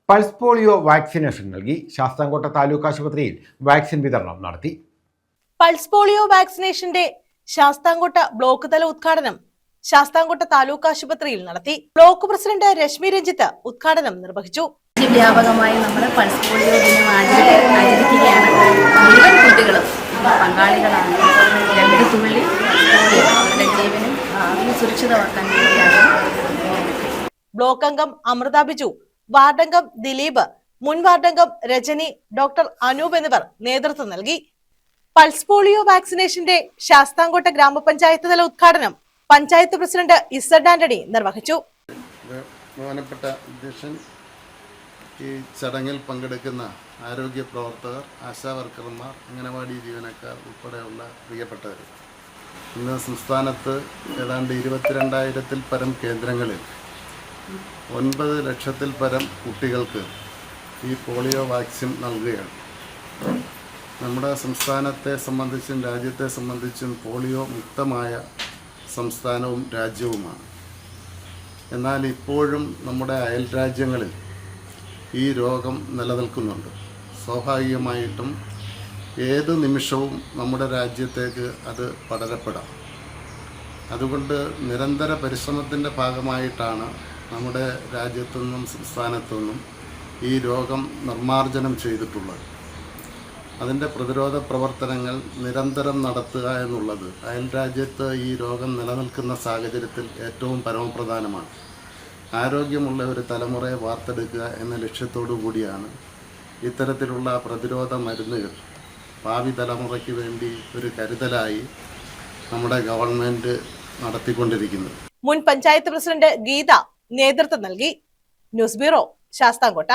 Pulse polio vaccination നൽകി. ശാസ്താംകോട്ട താലൂക്ക് ആശുപത്രിയിൽ vaccine വിതരണം നടത്തി. പൾസ് പോളിയോ വാക്സിനേഷന്റെ ശാസ്താംകോട്ട ബ്ലോക്ക് തല ഉദ്ഘാടനം ശാസ്താംകോട്ട താലൂക്ക് ആശുപത്രിയിൽ നടത്തി. ബ്ലോക്ക് പ്രസിഡന്റ് രശ്മി രഞ്ജിത്ത് ഉദ്ഘാടനം നിർവഹിച്ചു. വ്യാപകമായി നമ്മൾ പൾസ് പോളിയോ ദിനം ആചരിക്കുകയാണ്. മുഴുവൻ കുട്ടികളും പങ്കാളികളാണ്. രണ്ട് തുള്ളി പോളിയോ അവരുടെ ജീവനും ഭാവിയും സുരക്ഷിതമാക്കാൻ വേണ്ടിയാണ്. ബ്ലോക്ക് അംഗം അമൃത ബിജു, വാർഡംഗം ദിലീപ്, മുൻ വാർഡംഗം രജനി, ഡോക്ടർ അനൂപ് എന്നിവർ നേതൃത്വം നൽകി. പൾസ് പോളിയോ വാക്സിനേഷന്റെ ശാസ്താംകോട്ട ഗ്രാമപഞ്ചായത്ത് തല ഉദ്ഘാടനം പഞ്ചായത്ത് പ്രസിഡന്റ് ഇസഡ് ആന്റണി നിർവഹിച്ചു. ബഹുമാനപ്പെട്ട അധ്യക്ഷൻ, ഈ ചടങ്ങിൽ പങ്കെടുക്കുന്ന ആരോഗ്യ പ്രവർത്തകർ, ആശാവർക്കർമാർ, അംഗനവാടി ജീവനക്കാർ ഉൾപ്പെടെയുള്ള പ്രിയപ്പെട്ടവർ, ഇന്ന് സംസ്ഥാനത്ത് ഏതാണ്ട് 22,000-ൽ പരം കേന്ദ്രങ്ങളിൽ 9 ലക്ഷത്തിൽ പരം കുട്ടികൾക്ക് ഈ പോളിയോ വാക്സിൻ നൽകുകയാണ്. നമ്മുടെ സംസ്ഥാനത്തെ സംബന്ധിച്ചും രാജ്യത്തെ സംബന്ധിച്ചും പോളിയോ മുക്തമായ സംസ്ഥാനവും രാജ്യവുമാണ്. എന്നാൽ ഇപ്പോഴും നമ്മുടെ അയൽ രാജ്യങ്ങളിൽ ഈ രോഗം നിലനിൽക്കുന്നുണ്ട്. സ്വാഭാവികമായിട്ടും ഏത് നിമിഷവും നമ്മുടെ രാജ്യത്തേക്ക് അത് പടരപ്പെടാം. അതുകൊണ്ട് നിരന്തര പരിശ്രമത്തിൻ്റെ ഭാഗമായിട്ടാണ് നമ്മുടെ രാജ്യത്തു നിന്നും സംസ്ഥാനത്തു നിന്നും ഈ രോഗം നിർമ്മാർജ്ജനം ചെയ്തിട്ടുള്ളത്. അതിൻ്റെ പ്രതിരോധ പ്രവർത്തനങ്ങൾ നിരന്തരം നടത്തുക എന്നുള്ളത് അയൽ രാജ്യത്ത് ഈ രോഗം നിലനിൽക്കുന്ന സാഹചര്യത്തിൽ ഏറ്റവും പരമപ്രധാനമാണ്. ആരോഗ്യമുള്ള ഒരു തലമുറയെ വാർത്തെടുക്കുക എന്ന ലക്ഷ്യത്തോടു കൂടിയാണ് ഇത്തരത്തിലുള്ള പ്രതിരോധ മരുന്നുകൾ ഭാവി തലമുറയ്ക്ക് വേണ്ടി ഒരു കരുതലായി നമ്മുടെ ഗവൺമെൻറ് നടത്തിക്കൊണ്ടിരിക്കുന്നത്. മുൻ പഞ്ചായത്ത് പ്രസിഡന്റ് ഗീത നേതൃത്വം നൽകി. News bureau, Sasthamkotta.